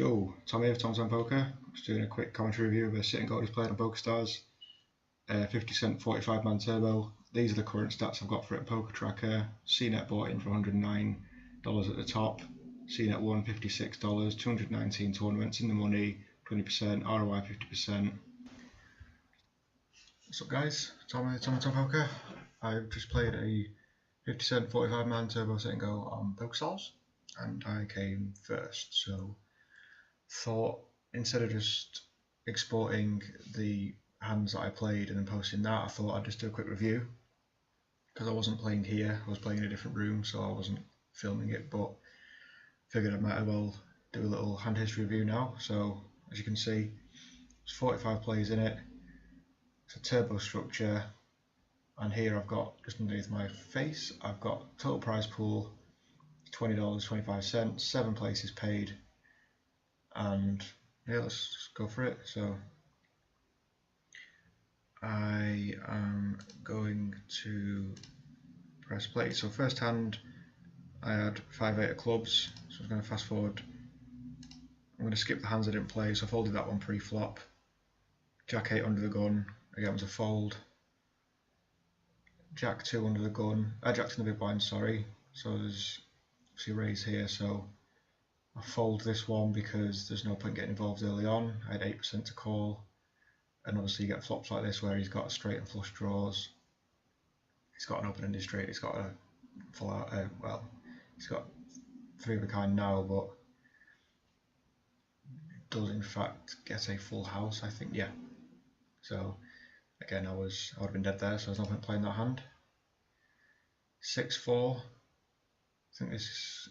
Yo, Tom here, Tomatomm Poker. Just doing a quick commentary review of a sitting goal he's played on Pokerstars. 50-cent 45-man turbo. These are the current stats I've got for it in Pokertracker. CNET bought in for $109 at the top. CNET won $56, 219 tournaments in the money, 20%, ROI 50%. What's up guys, Tom here, Tomatomm Poker. I've just played a 50-cent 45-man turbo sitting goal on Pokerstars and I came first, so thought instead of just exporting the hands that I played and then posting that, I thought I'd just do a quick review because I wasn't playing here, I was playing in a different room, so I wasn't filming it, but figured I might as well do a little hand history review now. So as you can see, there's 45 players in it. It's a turbo structure, and here I've got, just underneath my face, I've got total prize pool $20.25, 7 places paid, and yeah, let's just go for it. So I am going to press play. So first hand I had 5-8 of clubs, so I'm going to fast forward. I'm going to skip the hands I didn't play, so I folded that one pre-flop. Jack 8 under the gun, again was a fold. Jack 2 under the gun, Jack 2 in the big blind, sorry. So there's obviously a raise here, so I fold this one because there's no point getting involved early on. I had 8% to call, and obviously you get flops like this where he's got a straight and flush draws. He's got an open-ended straight, he's got a full out, well, he's got 3 of a kind now, but does in fact get a full house, I think, yeah. So again, I would have been dead there, so there's no point playing that hand. 6-4, I think this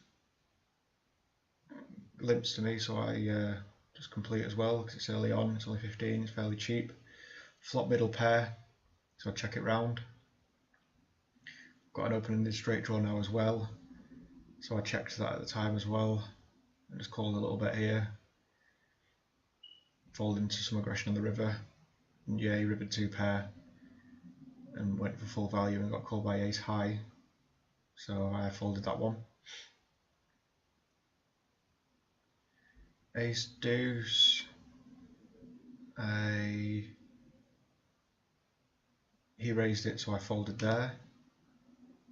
limps to me, so I just complete as well because it's early on, it's only 15, it's fairly cheap. Flop middle pair, so I check it round. Got an open-ended straight draw now as well, so I checked that at the time as well and just called a little bit here. Folded into some aggression on the river, and yeah, he rivered 2 pair and went for full value and got called by ace high, so I folded that one. Ace deuce, he raised it, so I folded there,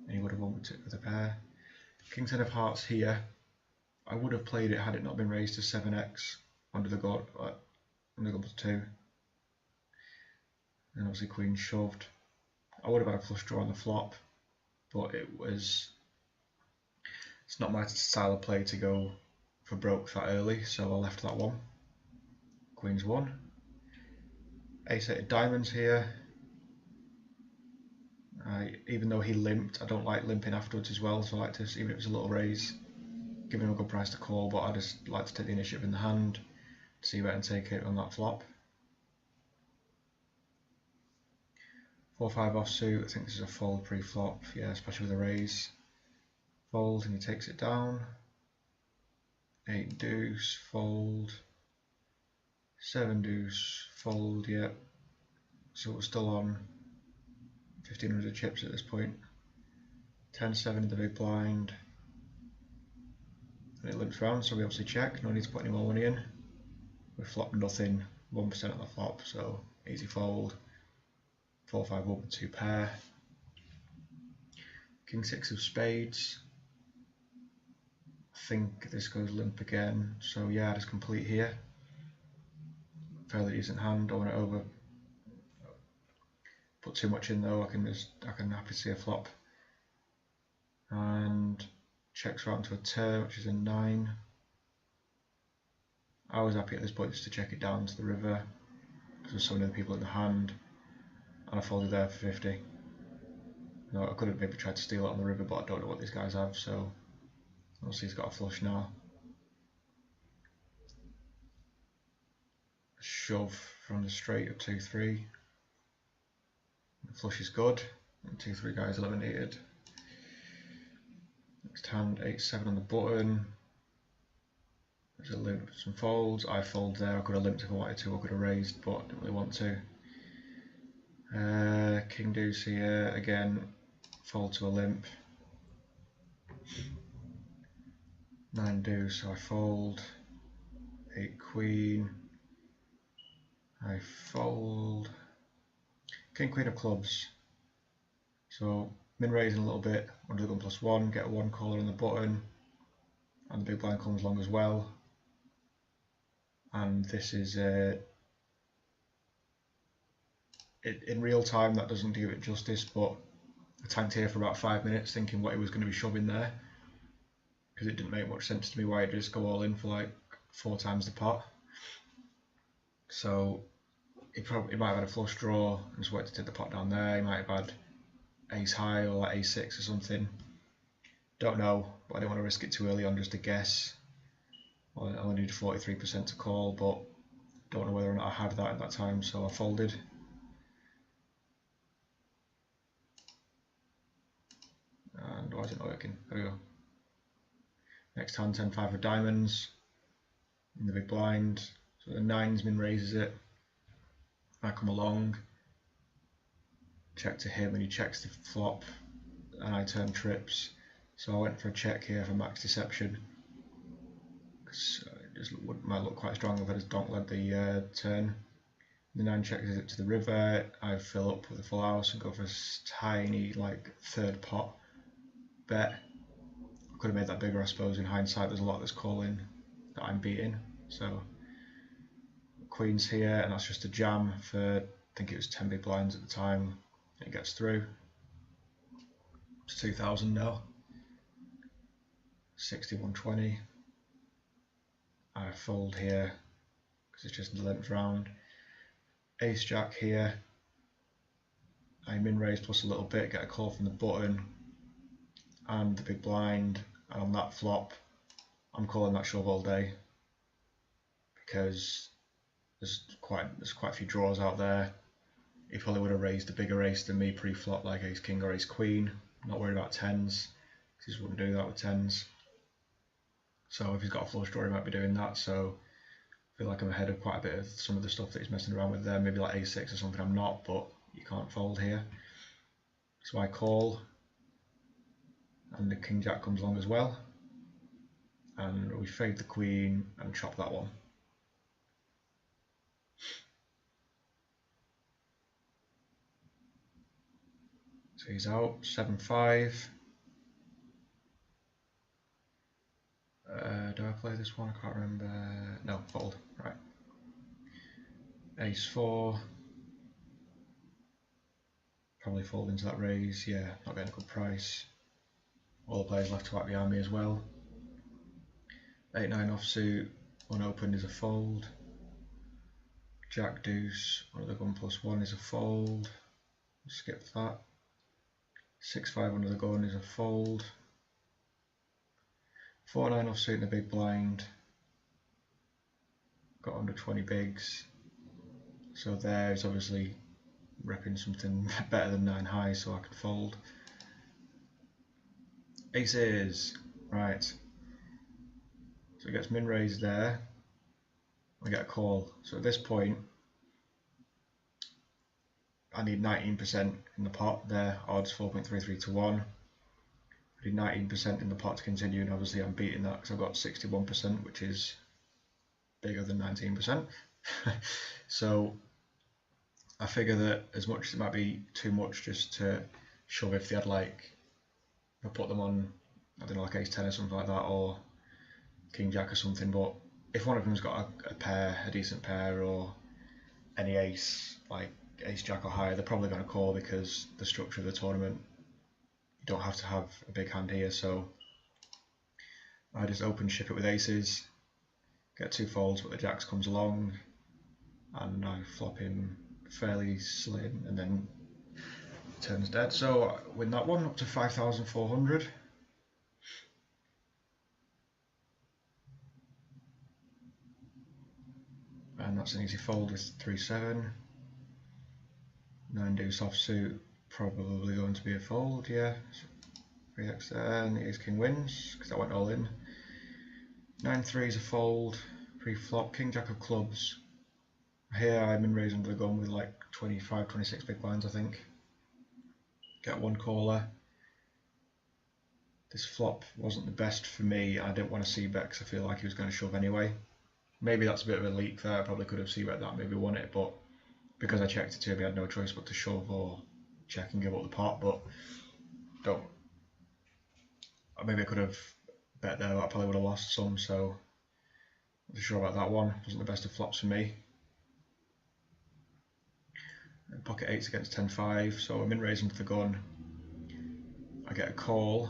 and he would have won with a pair. King 10 of hearts here, I would have played it had it not been raised to 7x under the god, under the god 2, and obviously queen shoved. I would have had a flush draw on the flop, but it's not my style of play to go for broke that early, so I left that one. Queen's 1. Ace 8 of diamonds here. Even though he limped, I don't like limping afterwards as well, so I like to, even if it's a little raise, give him a good price to call, but I just like to take the initiative in the hand, see where I can take it on that flop. 4-5 offsuit, I think this is a fold pre-flop, yeah, especially with a raise. Fold, and he takes it down. 8 deuce, fold. 7 deuce, fold, yep. So we're still on 1500 chips at this point. 10-7 in the big blind. And it limps round, so we obviously check, no need to put any more money in. We flop nothing, 1% at the flop, so easy fold. 4-5 1 with 2 pair. King 6 of spades. I think this goes limp again, so yeah, just complete here. Fairly decent hand, don't want to over put too much in though, I can happy see a flop. And checks round to a turn, which is a 9. I was happy at this point just to check it down to the river because there's so many other people in the hand, and I folded there for 50. No, I could have maybe tried to steal it on the river, but I don't know what these guys have, so obviously he's got a flush now. A shove from the straight of 2-3. The flush is good, and 2-3 guys eliminated. Next hand, 8-7 on the button. There's a limp, some folds. I fold there. I could have limped if I wanted to, I could have raised, but I didn't really want to. King deuce here, again, fold to a limp. 9 deuce, so I fold. 8 queen, I fold, king queen of clubs, so min raising a little bit, under the gun +1, get a 1 caller on the button, and the big blind comes along as well, and this is in real time that doesn't do it justice, but I tanked here for about 5 minutes thinking what he was going to be shoving there, because it didn't make much sense to me why he'd just go all in for like 4 times the pot. So he might have had a flush draw and just waited to take the pot down there. He might have had ace high or like a6 or something. Don't know, but I didn't want to risk it too early on just to guess. Well, I only needed 43% to call, but don't know whether or not I had that at that time, so I folded. And why is it not working? There we go. Next hand, 10-5 of diamonds in the big blind. So the 9s min raises it. I come along, check to him, and he checks the flop, and I turn trips. So I went for a check here for max deception, because it just might look quite strong if I just donk led the turn. The 9 checks it to the river. I fill up with a full house and go for a tiny like 3rd pot bet. I could have made that bigger, I suppose. In hindsight, there's a lot that's calling that I'm beating. So queen's here, and that's just a jam for, I think it was 10 big blinds at the time. It gets through. It's 2,000 now. 61.20. I fold here because it's just the 11th round. Ace jack here. I min raise plus a little bit, get a call from the button and the big blind, and on that flop I'm calling that shove all day, because there's quite a few draws out there. He probably would have raised a bigger ace than me pre-flop, like ace king or ace queen. I'm not worried about 10s, because he just wouldn't do that with 10s. So if he's got a flush draw, he might be doing that. So I feel like I'm ahead of quite a bit of some of the stuff that he's messing around with there. Maybe like a6 or something. I'm not, but you can't fold here. So I call, and the king jack comes along as well, and we fade the queen and chop that one. So he's out, 7-5. Do I play this one? I can't remember. No, fold. Right. Ace 4. Probably fold into that raise. Yeah, not getting a good price. All the players left to wipe behind me as well. 8-9 offsuit, unopened is a fold. Jack deuce, under the gun +1 is a fold. Skip that. 6-5 under the gun is a fold. 4-9 offsuit in the big blind. Got under 20 bigs. So there's obviously repping something better than 9 high, so I can fold. Aces, right. So it gets min raised there. I get a call. So at this point, I need 19% in the pot there, odds 4.33 to 1. I need 19% in the pot to continue, and obviously I'm beating that because I've got 61%, which is bigger than 19%. So I figure that as much as it might be too much just to shove, if they had like, if I put them on, I don't know, like ace 10 or something like that, or king jack or something, but if one of them's got a pair, a decent pair, or any ace, like ace jack or higher, they're probably going to call, because the structure of the tournament, you don't have to have a big hand here. So I just open ship it with aces, get 2 folds, but the jacks comes along, and I flop him fairly slim, and then turns dead. So I win that one up to 5,400. And that's an easy fold with 3-7. 9 deuce offsuit, probably going to be a fold, yeah. 3x there, and the ace king wins, because that went all in. 9-3 is a fold, pre-flop, king jack of clubs. Here I'm in raise under the gun with like 25, 26 big blinds, I think. Get 1 caller. This flop wasn't the best for me. I didn't want to see bet because I feel like he was going to shove anyway. Maybe that's a bit of a leak there. I probably could have c-bet that, maybe won it, but because I checked it too, I had no choice but to shove or check and give up the pot. But don't. Maybe I could have bet there, but I probably would have lost some. So I'm not sure about that one. Wasn't the best of flops for me. And pocket 8s against 10-5, so I'm in raising to the gun. I get a call.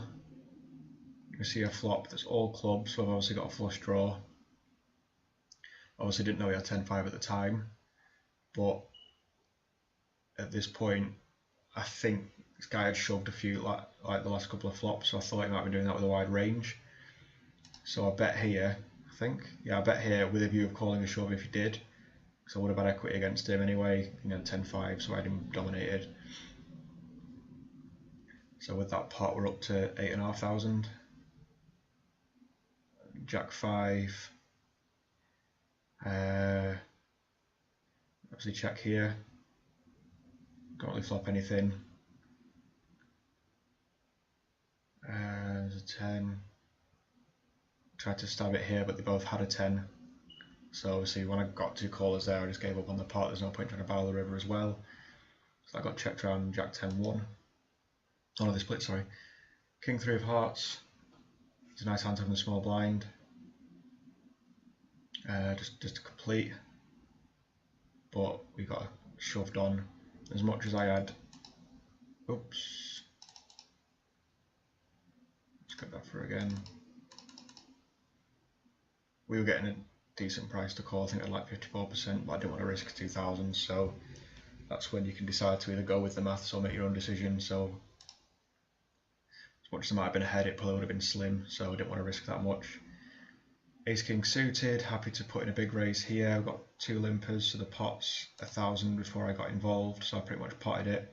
You can see a flop that's all clubs, so I've obviously got a flush draw. Obviously didn't know he had 10-5 at the time, but at this point I think this guy had shoved a few like the last couple of flops, so I thought he might be doing that with a wide range. So I bet here, I think. Yeah, I bet here with a view of calling a shove if he did. So I would have had equity against him anyway, 10-5, so I had him dominated. So with that pot we're up to 8,500. Jack 5. Obviously check here. Can't really flop anything. There's a 10. Tried to stab it here, but they both had a 10. So obviously when I got 2 callers there, I just gave up on the pot. There's no point trying to barrel the river as well. So I got checked around Jack 10-1. Oh no, they split, sorry. King 3 of hearts. It's a nice hand to have in the small blind. Just to complete. But we got shoved on as much as I had. Oops. Let's get that through again. We were getting a decent price to call. I think I had like 54%, but I didn't want to risk 2,000. So that's when you can decide to either go with the maths or make your own decision. So as much as I might have been ahead, it probably would have been slim. So I didn't want to risk that much. Ace King suited, happy to put in a big raise here. I've got 2 limpers, so the pot's 1,000 before I got involved, so I pretty much potted it.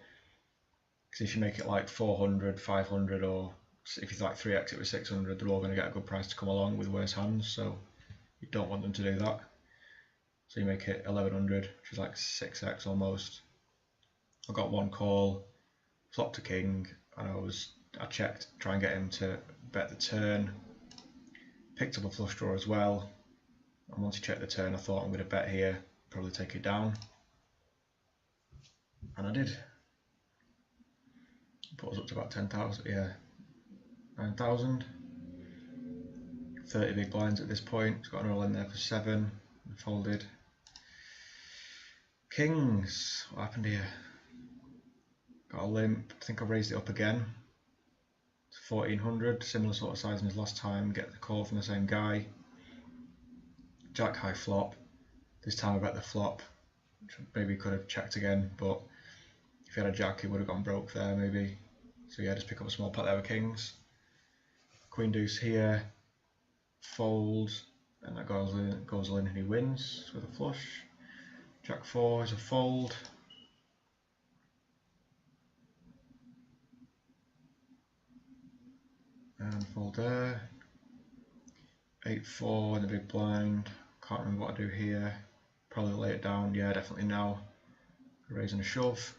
Because if you make it like 400, 500, or if you like 3x it with 600, they're all going to get a good price to come along with worse hands, so you don't want them to do that. So you make it 1,100, which is like 6x almost. I got 1 call, flopped to king, and I checked to try and get him to bet the turn. Picked up a flush draw as well, and once he checked the turn I thought I'm going to bet here, probably take it down, and I did. Put us up to about 10,000, yeah, 9,000. 30 big blinds at this point. It's got an all in there for 7, folded. Kings, what happened here? Got a limp, I think I raised it up again. 1400, similar sort of size as last time, get the call from the same guy. Jack high flop, this time I bet the flop, which maybe could have checked again, but if he had a jack he would have gone broke there maybe. So yeah, just pick up a small pot there with kings. Queen deuce here, fold, and that goes in and he wins with a flush. Jack 4 is a fold. And fold there. 8-4 in the big blind. Can't remember what I do here. Probably lay it down. Yeah, definitely now. Raising a shove.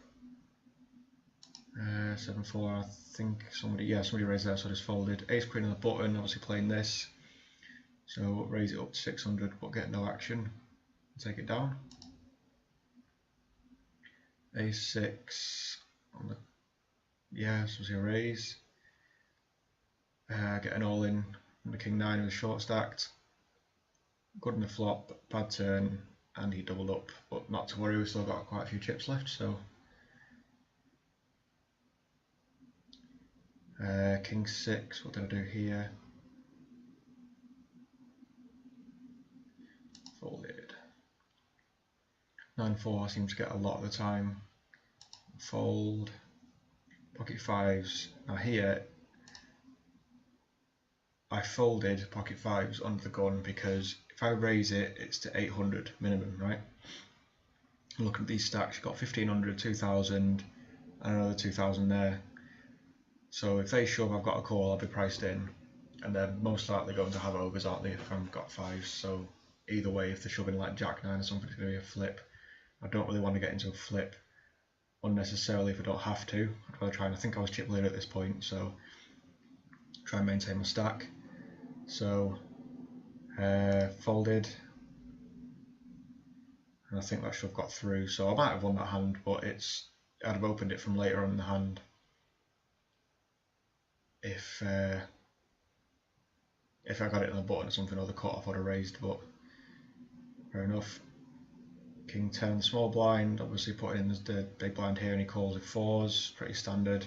7-4. I think somebody raised there, so I just folded. Ace queen on the button. Obviously playing this. So raise it up to 600, but get no action. Take it down. Ace 6 on the. Yeah, so it's a raise. Get an all in on the king 9 with a short stacked. Good in the flop, bad turn, and he doubled up, but not to worry, we've still got quite a few chips left. So king 6, what did I do here? Folded. 9-4 seems to get a lot of the time. Fold. Pocket 5s. Now here I folded pocket 5s under the gun because if I raise it, it's to 800 minimum, right? And looking at these stacks, you've got 1,500, 2,000, and another 2,000 there. So if they shove, I've got a call, I'll be priced in, and they're most likely going to have overs, aren't they, if I've got 5s. So either way, if they're shoving like Jack 9 or something, it's going to be a flip. I don't really want to get into a flip unnecessarily if I don't have to. I'd rather try, and I think I was chip leader at this point, so try and maintain my stack. So folded, and I think that should have got through, so I might have won that hand, but I'd have opened it from later on in the hand if I got it on the button or something, or the cut off I'd have raised, but fair enough. King 10, small blind, obviously putting in the big blind here, and he calls with 4s, pretty standard.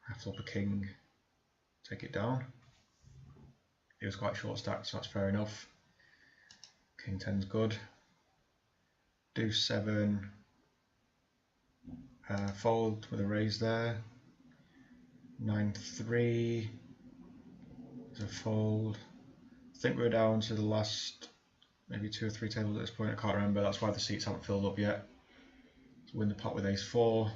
I flop a king, take it down. He was quite short stacked, so that's fair enough. King 10's good. Deuce 7, fold with a raise there. 9-3 is a fold. I think we're down to the last maybe 2 or 3 tables at this point, I can't remember, that's why the seats haven't filled up yet. So win the pot with ace 4.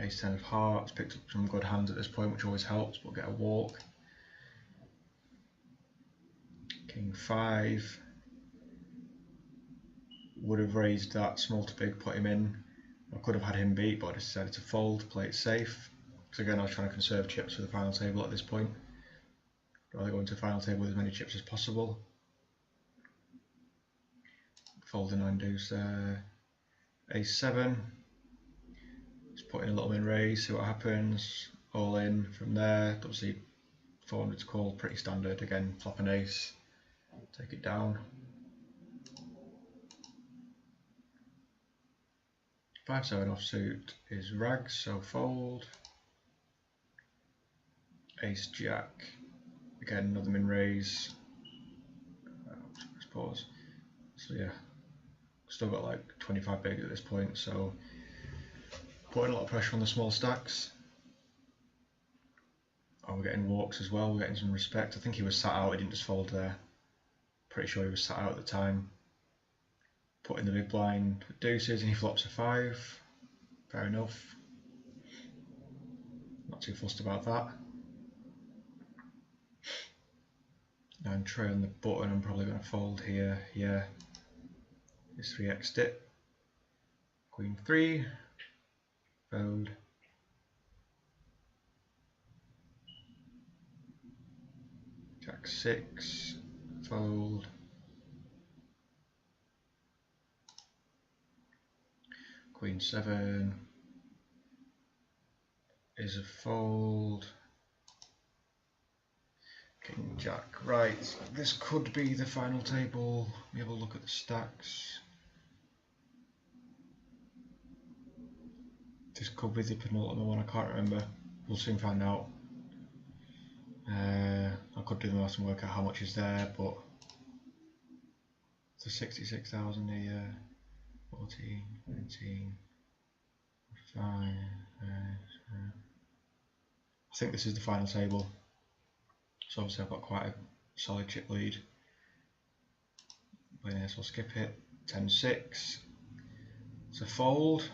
Ace 10 of hearts, picked up some good hands at this point, which always helps, but get a walk. King 5. Would have raised that small to big, put him in. I could have had him beat, but I decided to fold, play it safe. Because again, I was trying to conserve chips for the final table at this point. I'd rather go into the final table with as many chips as possible. Fold the 9 deuce there. Ace 7. Just put in a little min raise, see what happens. All in from there. Obviously 400's call, pretty standard. Again, flop an ace, take it down. 5-7 offsuit is rags, so fold. Ace jack, again another min raise. Pause. So yeah, still got like 25 bigs at this point, so putting a lot of pressure on the small stacks. Oh, we're getting walks as well, we're getting some respect. I think he was sat out, he didn't just fold there. Pretty sure he was sat out at the time. Put in the big blind with deuces and he flops a 5. Fair enough. Not too fussed about that. 9 tray on the button, I'm probably going to fold here, yeah. Just 3x'd it. Queen 3. Fold. Jack 6. Fold. Queen 7 is a fold. King Jack. Right, this could be the final table. Let me have a look at the stacks. This could be the penultimate one, I can't remember. We'll soon find out. I could do the maths and work out how much is there, but it's a 66,000 here. 14, 19, 5, I think this is the final table. So obviously I've got quite a solid chip lead. Playing this, I'll skip it. 10-6. It's a fold.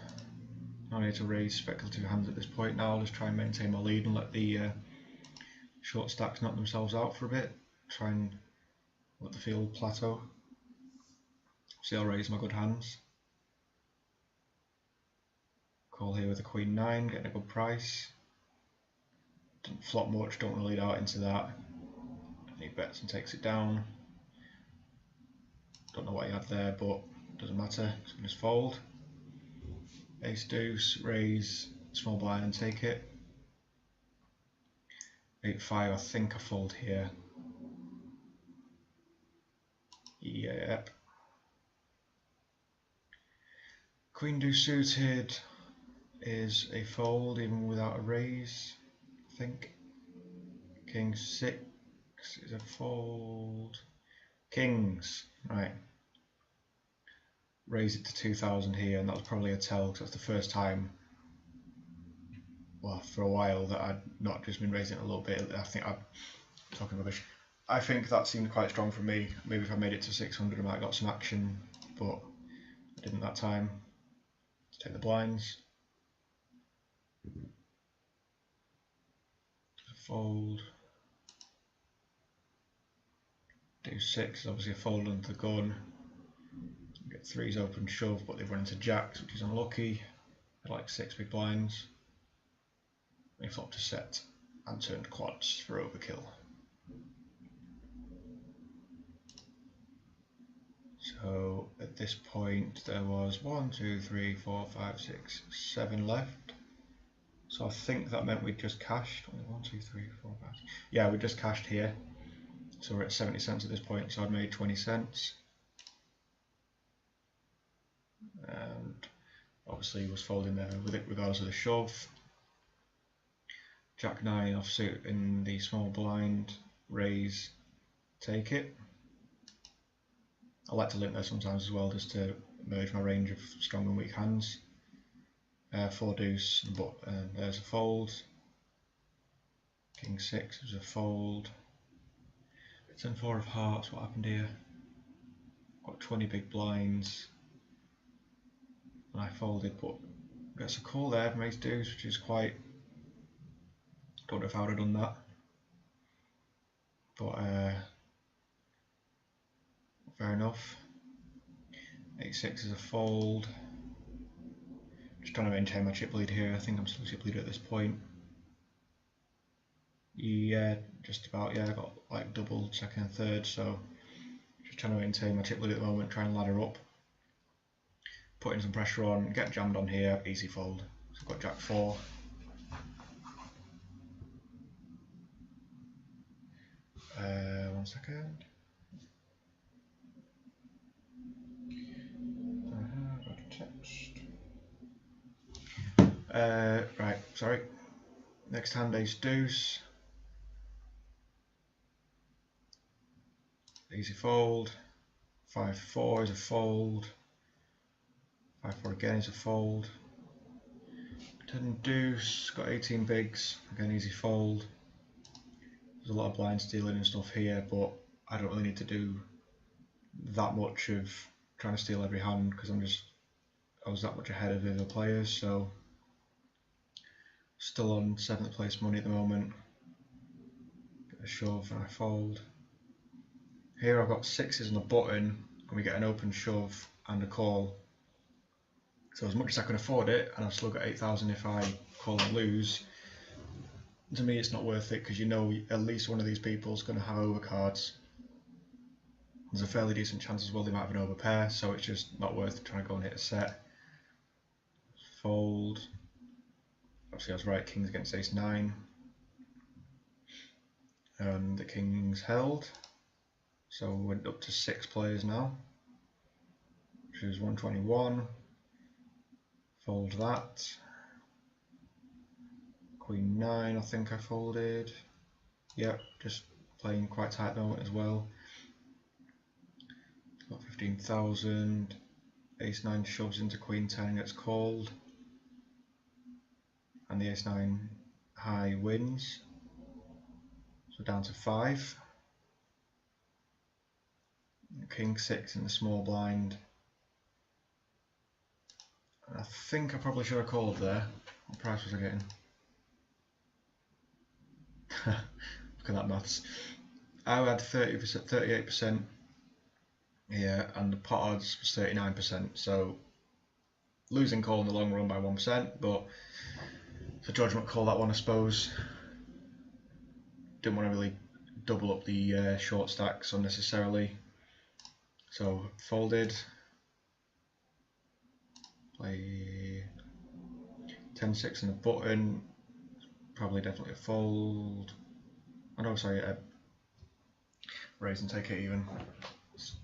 I need to raise speculative hands at this point now. I'll just try and maintain my lead and let the short stacks knock themselves out for a bit. Try and let the field plateau. See, I'll raise my good hands. Call here with a Queen 9, getting a good price. Didn't flop much, don't want to lead out into that. He bets and takes it down. Don't know what he had there, but doesn't matter, so just fold. Ace deuce, raise, small blind and take it. 8-5, I think I fold here. Yep. Queen deuce suited is a fold even without a raise, I think. King 6 is a fold. Kings, right. Raise it to 2,000 here, and that was probably a tell because that's the first time, well, for a while that I'd not just been raising it a little bit. I think I'm talking rubbish. I think that seemed quite strong for me. Maybe if I made it to 600 I might have got some action, but I didn't that time. Let's take the blinds. Fold. Deuce 6 is obviously a fold under the gun. Get 3s open shove, but they've run into jacks, which is unlucky. I like 6 big blinds. They flopped to set and turned quads for overkill. So at this point there was 1, 2, 3, 4, 5, 6, 7 left. So I think that meant we'd just cashed. 1, 2, 3, 4, 5. Yeah, we just cashed here. So we're at 70 cents at this point, so I'd made 20 cents. And obviously was folding there with it regardless of the shove. Jack 9 offsuit in the small blind, raise, take it. I like to limp there sometimes as well, just to merge my range of strong and weak hands. 4 deuce, but there's a fold. King 6 is a fold. 10 4 of hearts, what happened here? Got 20 big blinds. And I folded, but gets a call there from ace deuce, which is quite. Don't know if I would have done that. But fair enough. 8-6 is a fold. Just trying to maintain my chip lead here. I think I'm still chip leader at this point. Yeah, just about. Yeah, I got like double, second and third, so just trying to maintain my chip lead at the moment, trying to ladder up. Putting some pressure on, get jammed on here, easy fold. So I've got Jack 4. One second. Got a text. Right, sorry. Next hand, ace deuce. Easy fold. 5-4 is a fold. 5-4 again is a fold. 10 deuce, got 18 bigs, again easy fold. There's a lot of blind stealing and stuff here, but I don't really need to do that much of trying to steal every hand because I was that much ahead of the other players, so still on 7th place money at the moment. Get a shove and I fold. Here I've got 6s and a button, and we get an open shove and a call. So as much as I can afford it, and I've still got 8,000 if I call and lose, to me it's not worth it because you know at least one of these people is going to have overcards. There's a fairly decent chance as well they might have an overpair, so it's just not worth trying to go and hit a set. Fold. Obviously I was right, kings against ace 9. And the king's held. So we're up to 6 players now. Which is 121. Fold that. Queen 9 I think I folded. Yep, just playing quite tight at the moment as well. Got 15,000. Ace 9 shoves into Queen 10 and gets called. And the ace 9 high wins. So down to 5. King 6 in the small blind. And I think I probably should have called there. What price was I getting? Look at that maths. I had 30%, 38% here, and the pot odds was 39%. So losing call in the long run by 1%, but the judgment call that one, I suppose. Didn't want to really double up the short stacks unnecessarily. So folded. Play 10-6 and a button. Probably definitely a fold. Oh no, sorry, raise and take it even. It's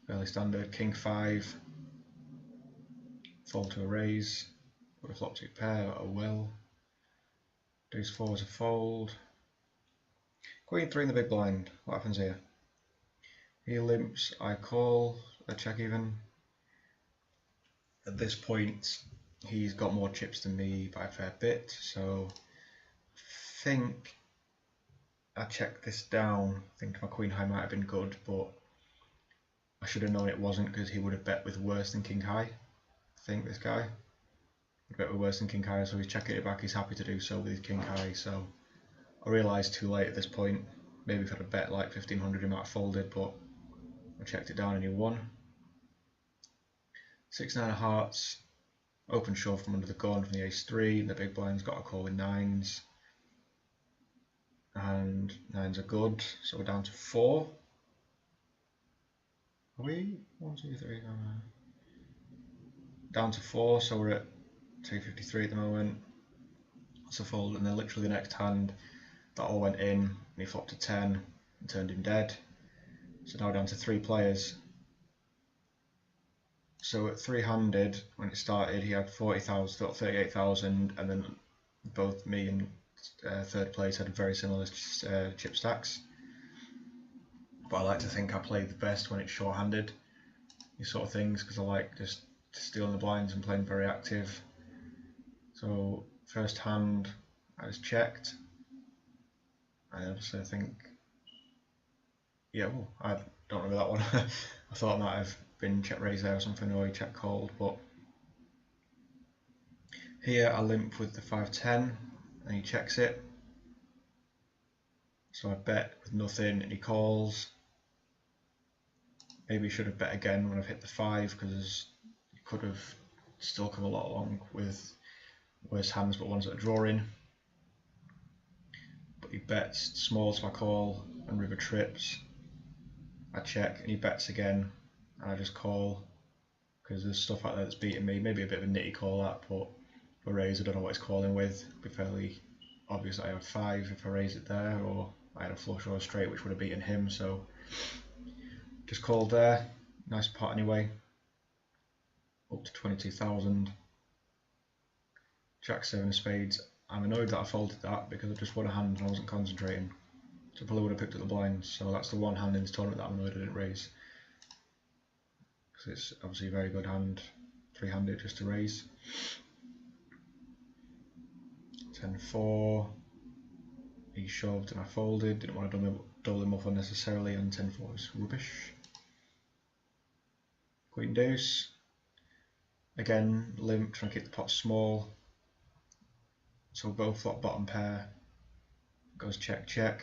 fairly standard. King 5. Fold to a raise. Got a flop 2 pair, oh well. Deuce 4 is a fold. Queen 3 in the big blind. What happens here? He limps, I call, a check even. At this point, he's got more chips than me by a fair bit, so I think I checked this down. I think my queen high might have been good, but I should have known it wasn't because he would have bet with worse than king high. I think this guy would bet with worse than king high, so he's checking it back. He's happy to do so with his king high, so I realised too late at this point. Maybe if I'd have bet like 1500 he might have folded, but I checked it down and he won. 6-9 of hearts, open shove from under the gun from the ace 3, and the big blind's got a call with 9s. And 9s are good, so we're down to 4. Are we 1, 2, 3, down to 4, so we're at 253 at the moment. That's a fold, and then literally the next hand that all went in, and he flopped a 10 and turned him dead. So now we're down to 3 players. So at 3-handed, when it started, he had 40,000, 38,000, and then both me and third place had very similar chip stacks. But I like to think I play the best when it's short-handed, these sort of things, because I like just stealing the blinds and playing very active. So first hand, I just checked. I obviously think, yeah, well, I don't remember that one. I thought it might have been check raise there or something, or he check called, but here I limp with the 5-10 and he checks it. So I bet with nothing and he calls. Maybe he should have bet again when I've hit the 5, because he could have still come a lot along with worse hands but ones that are drawing. But he bets small, so I call and river trips. I check and he bets again and I just call, because there's stuff out there that's beating me. Maybe a bit of a nitty call that, but for raise I don't know what it's calling with. It'd be fairly obvious that I had 5 if I raise it there, or I had a flush or a straight which would have beaten him, so just called there. Nice pot anyway, up to 22,000. Jack 7 of spades. I'm annoyed that I folded that because I just won a hand and I wasn't concentrating, so I probably would have picked up the blinds. So that's the one hand in this tournament that I'm annoyed I didn't raise, because it's obviously a very good hand, 3-handed, just to raise. 10-4, he shoved and I folded, didn't want to double him up unnecessarily, and 10-4 is rubbish. Queen deuce, again limp, trying to keep the pot small, so both flop bottom pair, goes check check.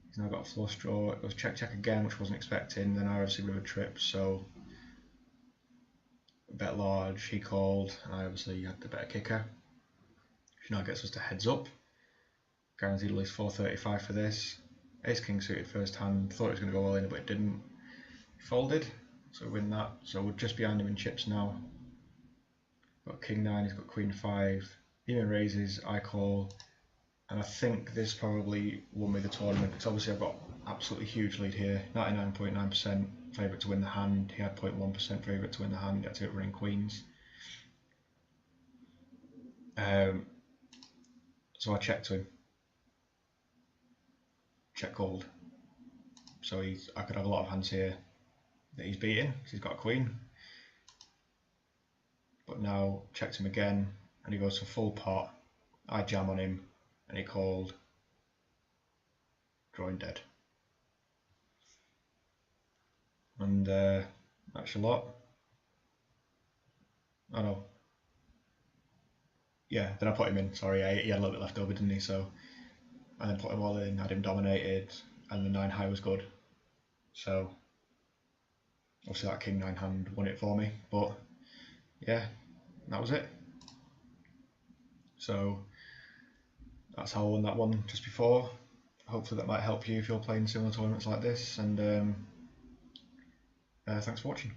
He's now got a flush draw, it goes check check again, which I wasn't expecting. Then I obviously river trip, so bet large, he called, and I obviously had the better kicker, which now gets us to heads up. Guaranteed at least 435 for this. Ace king suited first hand, thought it was going to go all in but it didn't. He folded, so we win that. So we're just behind him in chips now. Got king 9, he's got queen 5. Even raises, I call, and I think this probably won me the tournament, because obviously I've got absolutely huge lead here. 99.9% favourite to win the hand. He had 0.1% favourite to win the hand. He had to hit running queens. So I checked to him. Check called. So I could have a lot of hands here that he's beating, because he's got a queen. But now checked him again, and he goes for full pot. I jam on him, and he called, drawing dead. And that's a lot. Oh no. Yeah, then I put him in, sorry, he had a little bit left over, didn't he? So I then put him all in, had him dominated, and the 9 high was good. So obviously that king 9 hand won it for me, but yeah, that was it. So that's how I won that one just before. Hopefully that might help you if you're playing similar tournaments like this, and thanks for watching.